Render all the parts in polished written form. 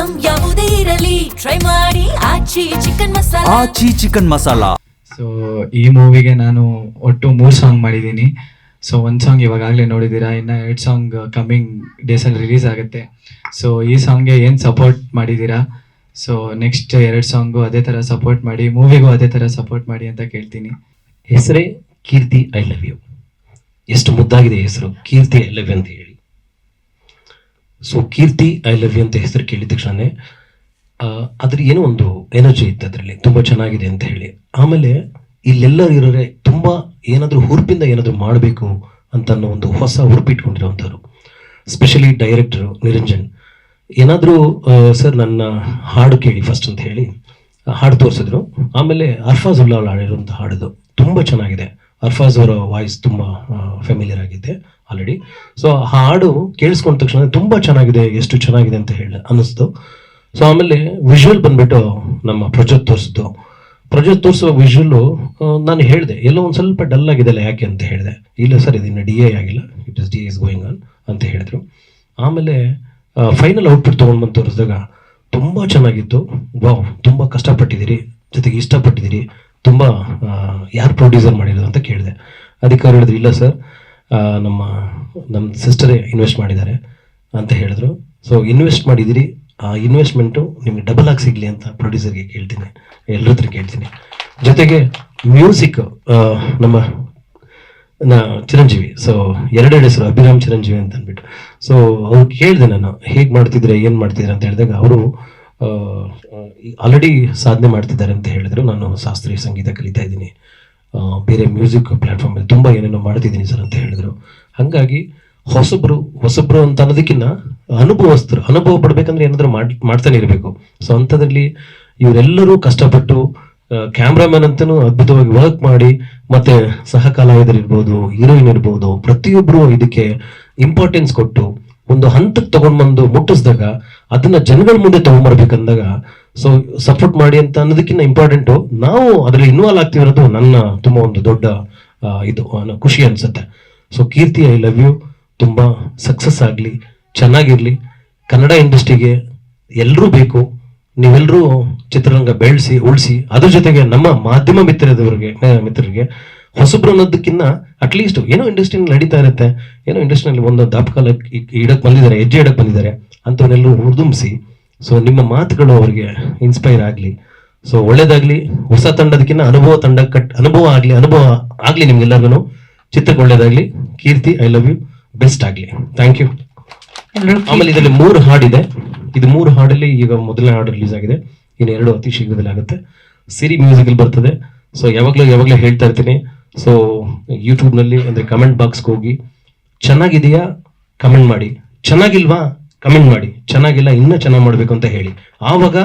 Item ಯಾವುದೇ ಇರಲಿ try ಮಾಡಿ ಆಚಿ ಚಿಕನ್ ಮಸಾಲಾ. ಸೊ ಈ ಮೂವಿಗೆ ನಾನು ಒಟ್ಟು 3 ಸಾಂಗ್ ಮಾಡಿದ್ದೀನಿ. ಸೊ 1 ಸಾಂಗ್ ಇವಾಗಲೇ ನೋಡಿದ್ದೀರಾ, ಇನ್ನು 2 ಸಾಂಗ್ ಕಮ್ಮಿಂಗ್ ಡೇಸಲ್ಲಿ ರಿಲೀಸ್ ಆಗುತ್ತೆ. ಸೊ ಈ ಸಾಂಗ್ಗೆ ಏನು ಸಪೋರ್ಟ್ ಮಾಡಿದ್ದೀರಾ, ಸೊ ನೆಕ್ಸ್ಟ್ 2 ಸಾಂಗು ಅದೇ ಥರ ಸಪೋರ್ಟ್ ಮಾಡಿ, ಮೂವಿಗೂ ಅದೇ ಥರ ಸಪೋರ್ಟ್ ಮಾಡಿ ಅಂತ ಕೇಳ್ತೀನಿ. ಹೆಸರೇ ಕೀರ್ತಿ ಐ ಲವ್ ಯು. ಎಷ್ಟು ಮುದ್ದಾಗಿದೆ ಹೆಸರು, ಕೀರ್ತಿ ಐ ಲವ್ ಯು ಅಂತ ಹೇಳಿ. So Keerthi I love you ಅಂತ ಹೆಸರು ಕೇಳಿದ ತಕ್ಷಣ ಅದ್ರ ಏನೋ ಒಂದು ಎನರ್ಜಿ ಇತ್ತು ಅದರಲ್ಲಿ, ತುಂಬ ಚೆನ್ನಾಗಿದೆ ಅಂತ ಹೇಳಿ. ಆಮೇಲೆ ಇಲ್ಲೆಲ್ಲರೂ ಇರೋರೆ ತುಂಬ ಏನಾದರೂ ಹುರುಪಿಂದ ಏನಾದರೂ ಮಾಡಬೇಕು ಅಂತ ಅನ್ನೋ ಒಂದು ಹೊಸ ಹುರುಪಿಟ್ಕೊಂಡಿರೋವಂಥವ್ರು. ಸ್ಪೆಷಲಿ ಡೈರೆಕ್ಟರು ನಿರಂಜನ್ ಏನಾದರೂ ಸರ್ ನನ್ನ ಹಾಡು ಕೇಳಿ ಫಸ್ಟ್ ಅಂತ ಹೇಳಿ ಹಾಡು ತೋರಿಸಿದ್ರು. ಆಮೇಲೆ ಅರ್ಫಾಜ್ ಉಲ್ಲಾ ಅವ್ರು ಹಾಡಿರುವಂಥ ಹಾಡೋದು ತುಂಬ ಚೆನ್ನಾಗಿದೆ. ಅರ್ಫಾಜ್ ಅವರ ವಾಯ್ಸ್ ತುಂಬ ಫೆಮಿಲಿಯರ್ ಆಗಿದೆ ಆಲ್ರೆಡಿ. ಸೊ ಆ ಹಾಡು ಕೇಳಿಸ್ಕೊಂಡ ತಕ್ಷಣ ತುಂಬ ಚೆನ್ನಾಗಿದೆ, ಎಷ್ಟು ಚೆನ್ನಾಗಿದೆ ಅಂತ ಹೇಳಿ ಅನ್ನಿಸ್ತು. ಸೊ ಆಮೇಲೆ ವಿಜುವಲ್ ಬಂದ್ಬಿಟ್ಟು ನಮ್ಮ ಪ್ರೊಜೆಕ್ಟ್ ತೋರಿಸುವ ವಿಜುವಲ್ಲು ನಾನು ಹೇಳಿದೆ ಎಲ್ಲೋ ಒಂದು ಸ್ವಲ್ಪ ಡಲ್ ಆಗಿದೆಲ್ಲ ಯಾಕೆ ಅಂತ ಹೇಳಿದೆ. ಇಲ್ಲ ಸರ್ ಇದನ್ನು DA ಆಗಿಲ್ಲ, DA ಇಸ್ ಗೋಯಿಂಗ್ ಆನ್ ಅಂತ ಹೇಳಿದ್ರು. ಆಮೇಲೆ ಫೈನಲ್ ಔಟ್ಪುಟ್ ತೊಗೊಂಡ್ಬಂದು ತೋರಿಸಿದಾಗ ತುಂಬ ಚೆನ್ನಾಗಿತ್ತು. ವಾವ್, ತುಂಬ ಕಷ್ಟಪಟ್ಟಿದ್ದೀರಿ, ಜೊತೆಗೆ ಇಷ್ಟಪಟ್ಟಿದ್ದೀರಿ, ತುಂಬ ಯಾರು ಪ್ರೊಡ್ಯೂಸರ್ ಮಾಡಿರೋದು ಅಂತ ಕೇಳಿದೆ. ಅದಕ್ಕೆ ಅವ್ರು ಹೇಳಿದ್ರು ಇಲ್ಲ ಸರ್ ನಮ್ಮ ಸಿಸ್ಟರೇ ಇನ್ವೆಸ್ಟ್ ಮಾಡಿದ್ದಾರೆ ಅಂತ ಹೇಳಿದ್ರು. ಸೊ ಇನ್ವೆಸ್ಟ್ ಮಾಡಿದ್ದೀರಿ, ಆ ಇನ್ವೆಸ್ಟ್ಮೆಂಟು ನಿಮಗೆ ಡಬಲ್ ಆಗಿ ಸಿಗಲಿ ಅಂತ ಪ್ರೊಡ್ಯೂಸರ್ಗೆ ಕೇಳ್ತೀನಿ, ಎಲ್ಲರ ಹತ್ರ ಕೇಳ್ತೀನಿ. ಜೊತೆಗೆ ಮ್ಯೂಸಿಕ್ ನಮ್ಮ ಚಿರಂಜೀವಿ, ಸೊ 2 ಹೆಸರು ಅಭಿರಾಮ್ ಚಿರಂಜೀವಿ ಅಂತ ಅಂದ್ಬಿಟ್ಟು. ಸೊ ಅವ್ರು ಕೇಳಿದೆ ನಾನು ಹೇಗೆ ಮಾಡ್ತಿದ್ರೆ ಏನು ಮಾಡ್ತಿದ್ರೆ ಅಂತ ಹೇಳಿದಾಗ ಅವರು ಆಲ್ರೆಡಿ ಸಾಧನೆ ಮಾಡ್ತಿದ್ದಾರೆ ಅಂತ ಹೇಳಿದ್ರು. ನಾನು ಶಾಸ್ತ್ರೀಯ ಸಂಗೀತ ಕಲಿತಾ ಇದ್ದೀನಿ, ಬೇರೆ ಮ್ಯೂಸಿಕ್ ಪ್ಲ್ಯಾಟ್ಫಾರ್ಮಲ್ಲಿ ತುಂಬ ಏನೇನೋ ಮಾಡ್ತಿದ್ದೀನಿ ಸರ್ ಅಂತ ಹೇಳಿದ್ರು. ಹಾಗಾಗಿ ಹೊಸಬ್ರು ಅಂತ ಅನ್ನೋದಕ್ಕಿಂತ ಅನುಭವ ಪಡ್ಬೇಕಂದ್ರೆ ಏನಾದರೂ ಮಾಡ್ತಾನೆ ಇರಬೇಕು. ಸೊ ಅಂಥದ್ರಲ್ಲಿ ಇವರೆಲ್ಲರೂ ಕಷ್ಟಪಟ್ಟು ಕ್ಯಾಮ್ರಾಮನ್ ಅಂತಲೂ ಅದ್ಭುತವಾಗಿ ವರ್ಕ್ ಮಾಡಿ, ಮತ್ತೆ ಸಹ ಕಲಾವಿದರಿರ್ಬೋದು, ಹೀರೋಯಿನ್ ಇರ್ಬೋದು, ಪ್ರತಿಯೊಬ್ಬರು ಇದಕ್ಕೆ ಇಂಪಾರ್ಟೆನ್ಸ್ ಕೊಟ್ಟು ಒಂದು ಹಂತಕ್ಕೆ ತಗೊಂಡ್ಬಂದು ಮುಟ್ಟಿಸಿದಾಗ ಅದನ್ನ ಜನಗಳ ಮುಂದೆ ತಗೊಂಡ್ಬರ್ಬೇಕಂದಾಗ ಸೊ ಸಪೋರ್ಟ್ ಮಾಡಿ ಅಂತ ಅನ್ನೋದಕ್ಕಿಂತ ಇಂಪಾರ್ಟೆಂಟು ನಾವು ಅದರಲ್ಲಿ ಇನ್ವಾಲ್ವ್ ಆಗ್ತಿರೋದು ನನ್ನ ತುಂಬ ಒಂದು ದೊಡ್ಡ ಇದು ಖುಷಿ ಅನ್ಸುತ್ತೆ. So Keerthi I love you ತುಂಬ ಸಕ್ಸಸ್ ಆಗಲಿ, ಚೆನ್ನಾಗಿರ್ಲಿ. ಕನ್ನಡ ಇಂಡಸ್ಟ್ರಿಗೆ ಎಲ್ಲರೂ ಬೇಕು, ನೀವೆಲ್ಲರೂ ಚಿತ್ರರಂಗ ಬೆಳೆಸಿ ಉಳಿಸಿ. ಅದ್ರ ಜೊತೆಗೆ ನಮ್ಮ ಮಾಧ್ಯಮ ಮಿತ್ರರಿಗೆ ಹೊಸಬ್ರು ಅನ್ನೋದಕ್ಕಿಂತ ಅಟ್ಲೀಸ್ಟ್ ಏನೋ ಇಂಡಸ್ಟ್ರಿನಲ್ಲಿ ನಡೀತಾ ಇರುತ್ತೆ, ಏನೋ ಇಂಡಸ್ಟ್ರಿನಲ್ಲಿ ಒಂದು ದಾಪಕಾಲ ಹೆಜ್ಜೆ ಇಡಕ್ಕೆ ಬಂದಿದ್ದಾರೆ ಅಂಥವನ್ನೆಲ್ಲರೂ ಹುರಿದುಂಬಿಸಿ. ಸೊ ನಿಮ್ಮ ಮಾತುಗಳು ಅವರಿಗೆ ಇನ್ಸ್ಪೈರ್ ಆಗಲಿ. ಸೊ ಒಳ್ಳೇದಾಗ್ಲಿ. ಹೊಸ ತಂಡದಕ್ಕಿಂತ ಅನುಭವ ಆಗಲಿ ನಿಮ್ಗೆಲ್ಲರಿಗೂ. ಚಿತ್ರಕ್ಕೆ ಒಳ್ಳೇದಾಗ್ಲಿ. Keerthi I love you, best ಆಗಲಿ. Thank you. ಆಮೇಲೆ ಇದರಲ್ಲಿ 3 ಹಾಡಿದೆ. ಇದು 3 ಹಾಡಲ್ಲಿ ಈಗ ಮೊದಲನೇ ಹಾಡು ರಿಲೀಸ್ ಆಗಿದೆ, ಇನ್ನು 2 ಅತಿ ಶೀಘ್ರದಲ್ಲಿ ಆಗುತ್ತೆ. ಸಿರಿ ಮ್ಯೂಸಿಕಲ್ಲಿ ಬರ್ತದೆ. ಸೊ ಯಾವಾಗಲೂ ಹೇಳ್ತಾ ಇರ್ತೀನಿ. ಸೊ ಯೂಟ್ಯೂಬ್ನಲ್ಲಿ ಅಂದರೆ ಕಮೆಂಟ್ ಬಾಕ್ಸ್ಗೆ ಹೋಗಿ ಚೆನ್ನಾಗಿದೆಯಾ ಕಮೆಂಟ್ ಮಾಡಿ, ಚೆನ್ನಾಗಿಲ್ವಾ ಕಮೆಂಟ್ ಮಾಡಿ, ಚೆನ್ನಾಗಿಲ್ಲ ಇನ್ನೂ ಚೆನ್ನಾಗಿ ಮಾಡಬೇಕು ಅಂತ ಹೇಳಿ. ಆವಾಗ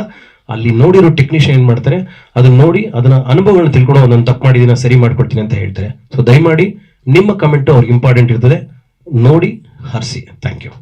ಅಲ್ಲಿ ನೋಡಿರೋ ಟೆಕ್ನಿಷಿಯನ್ ಏನು ಮಾಡ್ತಾರೆ, ಅದನ್ನ ನೋಡಿ ಅದನ್ನ ಅನುಭವಗಳನ್ನ ತಿಳ್ಕೊಂಡು ಒಂದೊಂದು ತಪ್ಪು ಮಾಡಿದೀನ ಸರಿ ಮಾಡ್ಕೊಡ್ತೀನಿ ಅಂತ ಹೇಳ್ತಾರೆ. ಸೊ ದಯಮಾಡಿ ನಿಮ್ಮ ಕಮೆಂಟು ಅವ್ರಿಗೆ ಇಂಪಾರ್ಟೆಂಟ್ ಇರ್ತದೆ, ನೋಡಿ ಹರಿಸಿ. Thank you.